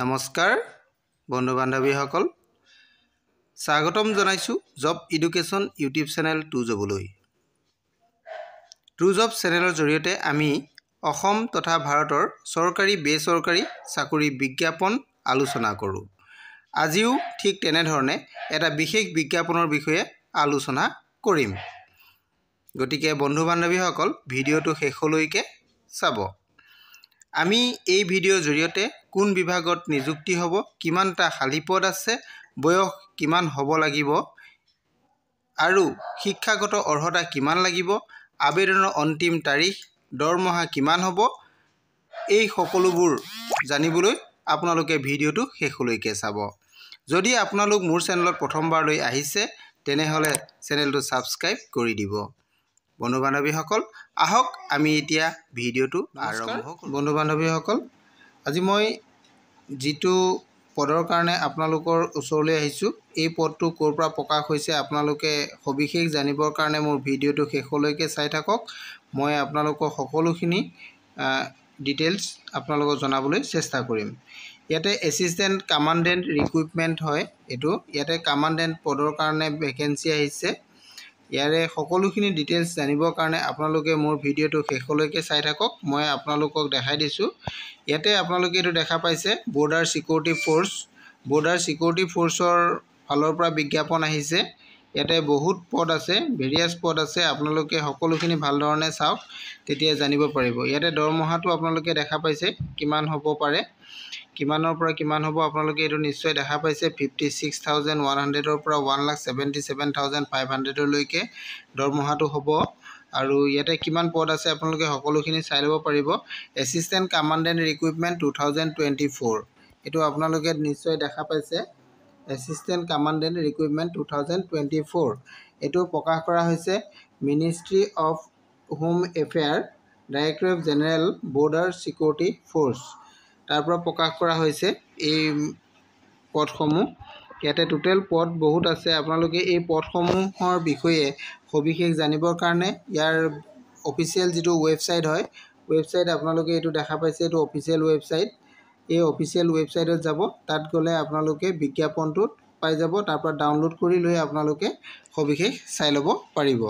নমস্কাৰ বন্ধু বান্ধৱীসকল স্বাগতম জনাইছো job education YouTube channel to জবলৈ টু জব চেনেলৰ জৰিয়তে আমি অসম তথা ভাৰতৰ চৰকাৰী বেচৰকাৰী চাকৰি বিজ্ঞাপন আলোচনা কৰোঁ। আজিও ঠিক তেনেধৰণে এটা বিশেষ বিজ্ঞাপনৰ বিষয়ে আলোচনা কৰিম। গতিকে বন্ধু বান্ধৱীসকল ভিডিঅ'টো শেষলৈকে চাব। আমি এই ভিডিঅ'ৰ জৰিয়তে কোন বিভাগত নিযুক্তি হ'ব, কিমানটা খালী পদ আছে, বয়স কিমান হ'ব লাগিব আৰু শিক্ষাগত অৰ্হতা কিমান লাগিব, আবেদনৰ অন্তিম তাৰিখ, দৰমহা কিমান হ'ব, এই সকলোবোৰ জানিবলৈ আপোনালোকে ভিডিঅ'টো শেষলৈকে চাব। যদি আপোনালোক মোৰ চেনেলত প্ৰথমবাৰলৈ আহিছে তেনেহ'লে চেনেলটো ছাবস্ক্ৰাইব কৰি দিব। বন্ধু বান্ধৱীসকল আহক আমি এতিয়া ভিডিঅ'টো আৰম্ভ কৰোঁ। বন্ধু বান্ধৱীসকল আজি মই যিটো পদৰ কাৰণে আপোনালোকৰ ওচৰলৈ আহিছোঁ, এই পদটো ক'ৰ পৰা প্ৰকাশ হৈছে আপোনালোকে সবিশেষ জানিবৰ কাৰণে মোৰ ভিডিঅ'টো শেষলৈকে চাই থাকক। মই আপোনালোকক সকলোখিনি ডিটেইলছ আপোনালোকক জনাবলৈ চেষ্টা কৰিম। ইয়াতে এছিষ্টেণ্ট কামাণ্ডেণ্ট ৰিক্ৰুইটমেণ্ট হয়, ইয়াতে কামাণ্ডেণ্ট পদৰ কাৰণে ভেকেঞ্চি আহিছে। ইয়াৰে সকলোখিনি ডিটেইলছ জানিবৰ কাৰণে আপোনালোকে মোৰ ভিডিঅ'টো শেষলৈকে চাই থাকক। মই আপোনালোকক দেখাই দিছোঁ। ইয়াতে আপোনালোকে এইটো দেখা পাইছে border security force. Border security ফ'ৰ্চৰ ফালৰ পৰা বিজ্ঞাপন আহিছে। ইয়াতে বহুত পদ আছে, ভেৰিয়াছ পদ আছে। আপোনালোকে সকলোখিনি ভালধৰণে চাওক, তেতিয়া জানিব পাৰিব। ইয়াতে দৰমহাটো আপোনালোকে দেখা পাইছে কিমান হ'ব পাৰে, কিমানৰ পৰা কিমান হ'ব আপোনালোকে এইটো নিশ্চয় দেখা পাইছে। 56,100ৰ পৰা 1,77,500লৈকে দৰমহাটো হ'ব। আৰু ইয়াতে কিমান পদ আছে আপোনালোকে সকলোখিনি চাই ল'ব পাৰিব। এছিষ্টেণ্ট কামাণ্ডেণ্ট ৰিক্ৰুইটমেণ্ট 2024 এইটো আপোনালোকে নিশ্চয় দেখা পাইছে। এছিষ্টেণ্ট কামাণ্ডেণ্ট ৰিক্ৰুইটমেণ্ট 2024 এইটো প্ৰকাশ কৰা হৈছে ministry of home affair, directorate general border security force, তাৰ পৰা প্ৰকাশ কৰা হৈছে এই পদসমূহ। ইয়াতে টোটেল পদ বহুত আছে। আপোনালোকে এই পদসমূহৰ বিষয়ে সবিশেষ জানিবৰ কাৰণে ইয়াৰ অফিচিয়েল যিটো ৱেবছাইট হয়, ৱেবছাইট আপোনালোকে এইটো দেখা পাইছে, এইটো অফিচিয়েল ৱেবছাইট। এই অফিচিয়েল ৱেবছাইটত যাব, তাত গ'লে আপোনালোকে বিজ্ঞাপনটোত পাই যাব। তাৰ পৰা ডাউনলোড কৰি লৈ আপোনালোকে সবিশেষ চাই ল'ব পাৰিব।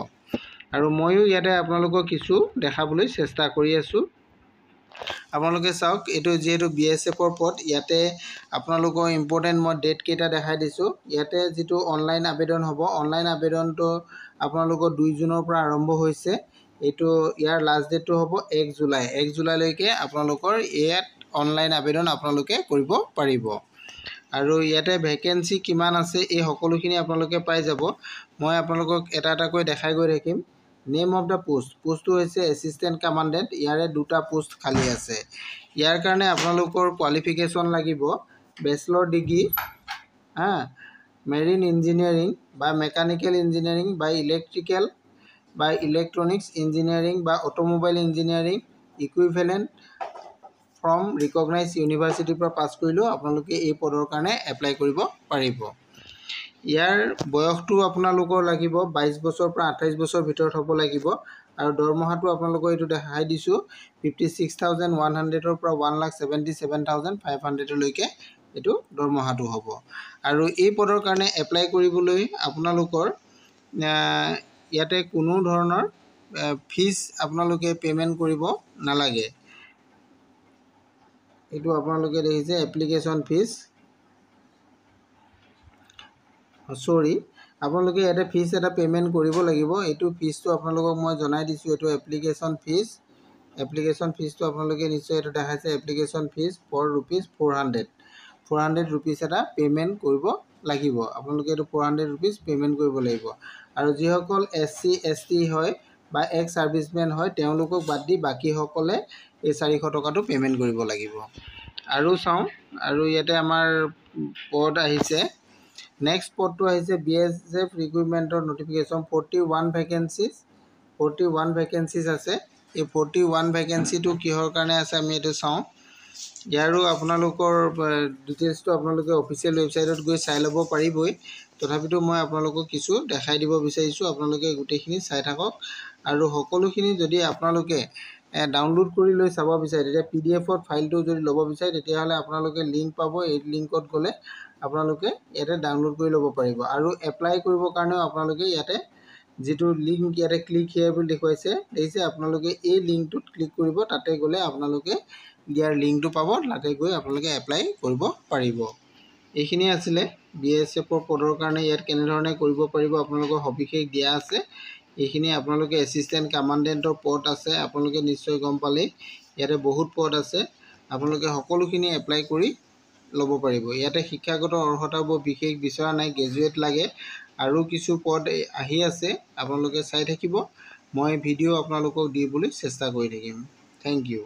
আৰু ময়ো ইয়াতে আপোনালোকক কিছু দেখাবলৈ চেষ্টা কৰি আছোঁ। আপোনালোকে চাওক, এইটো যিহেতু BSFৰ পদ, ইয়াতে আপোনালোকৰ ইম্পৰ্টেণ্ট মই ডেটকেইটা দেখাই দিছোঁ। ইয়াতে যিটো অনলাইন আবেদন হ'ব, অনলাইন আবেদনটো আপোনালোকৰ 2 জুনৰ পৰা আৰম্ভ হৈছে। ইয়াৰ লাষ্ট ডেটটো হ'ব 1 জুলাই। 1 জুলাইলৈকে আপোনালোকৰ ইয়াত অনলাইন আবেদন আপোনালোকে কৰিব পাৰিব। আৰু ইয়াতে ভেকেঞ্চি কিমান আছে এই সকলোখিনি আপোনালোকে পাই যাব। মই আপোনালোকক এটা এটাকৈ দেখাই গৈ থাকিম। নেম অফ দ্য পোষ্টটো হৈছে এছিষ্টেণ্ট কামাণ্ডেণ্ট। ইয়াৰে 2টা পোষ্ট খালী আছে। ইয়াৰ কাৰণে আপোনালোকৰ কোৱালিফিকেশ্যন লাগিব বেচেলৰ ডিগ্ৰী, মেৰিন ইঞ্জিনিয়াৰিং বা মেকানিকেল ইঞ্জিনিয়াৰিং বা ইলেক্ট্ৰিকেল বা ইলেক্ট্ৰনিক্স ইঞ্জিনিয়াৰিং বা automobile engineering equivalent from recognise ইউনিভাৰ্চিটিৰ পৰা পাছ কৰিলেও আপোনালোকে এই পদৰ কাৰণে এপ্লাই কৰিব পাৰিব। ইয়াৰ বয়সটো আপোনালোকৰ লাগিব 22 বছৰৰ পৰা 28 বছৰৰ ভিতৰত হ'ব লাগিব। আৰু দৰমহাটো আপোনালোকৰ এইটো দেখাই দিছোঁ 56,100ৰ পৰা 1,77,500লৈকে এইটো দৰমহাটো হ'ব। আৰু এই পদৰ কাৰণে এপ্লাই কৰিবলৈ আপোনালোকৰ ইয়াতে কোনো ধৰণৰ ফিজ আপোনালোকে পে'মেণ্ট কৰিব নালাগে। এইটো আপোনালোকে দেখিছে এপ্লিকেশ্যন ফিজ, আপোনালোকে ইয়াতে ফিজ এটা পে'মেণ্ট কৰিব লাগিব। এইটো ফিজটো আপোনালোকক মই জনাই দিছোঁ। এইটো এপ্লিকেশ্যন ফিজ। এপ্লিকেশ্যন ফিজটো আপোনালোকে নিশ্চয় এইটো দেখাইছে application fees for rupees 400 rupees এটা পে'মেণ্ট কৰিব লাগিব। আপোনালোকে এইটো 400 ৰুপিজ পে'মেণ্ট কৰিব লাগিব। আৰু যিসকল SC ST হয় বা এক্স ছাৰ্ভিচমেন হয় তেওঁলোকক বাদ দি বাকীসকলে এই 400 টকাটো পে'মেণ্ট কৰিব লাগিব। আৰু চাওঁ, আৰু ইয়াতে আমাৰ পদ আহিছে। নেক্সট পদটো আহিছে BSF ৰিক্ৰুইটমেণ্টৰ নটিফিকেশ্যন 41 ভেকেঞ্চিজ আছে। এই 41 ভেকেঞ্চিটো কিহৰ কাৰণে আছে আমি এইটো চাওঁ। ইয়াৰো আপোনালোকৰ ডিটেইলছটো আপোনালোকে অফিচিয়েল ৱেবছাইটত গৈ চাই ল'ব পাৰিবই। তথাপিতো মই আপোনালোকক কিছু দেখাই দিব বিচাৰিছোঁ। আপোনালোকে গোটেইখিনি চাই থাকক। আৰু সকলোখিনি যদি আপোনালোকে ডাউনলোড কৰি লৈ চাব বিচাৰে তেতিয়া PDF ফাইলটো যদি ল'ব বিচাৰে তেতিয়াহ'লে আপোনালোকে লিংক পাব এই লিংকত গ'লে আপোনালোকে ইয়াতে ডাউনলোড কৰি ল'ব পাৰিব আৰু এপ্লাই কৰিবৰ কাৰণেও আপোনালোকে ইয়াতে যেটো লিংক ইয়াতে ক্লিক হিয়াৰ বুলি দেখুৱাইছে দেখিছে আপোনালোকে এই লিংকটোত ক্লিক কৰিব তাতে গ'লে আপোনালোকে ইয়াৰ লিংকটো পাব তাতে গৈ আপোনালোকে এপ্লাই কৰিব পাৰিব এইখিনি আছিল BSF পদৰ কাৰণে ইয়াত কেনে ধৰণে কৰিব পাৰিব আপোনালোকৰ সবিশেষ দিয়া আছে এইখিনি আপোনালোকে এসিস্ট্যান্ট কমান্ডেন্টৰ পদ আছে আপোনালোকে নিশ্চয় গম পালে ইয়াতে বহুত পদ আছে আপোনালোকে সকলোখিনি এপ্লাই কৰি ল'ব পাৰিব ইয়াতে শিক্ষাগত অৰ্হতা বিশেষ বিচৰা নাই গ্ৰেজুৱেট লাগে আৰু কিছু পদ আহি আছে আপোনালোকে চাই থাকিব মই ভিডিও আপোনালোকক দিবলৈ চেষ্টা কৰি থাকিম থ্যাংক ইউ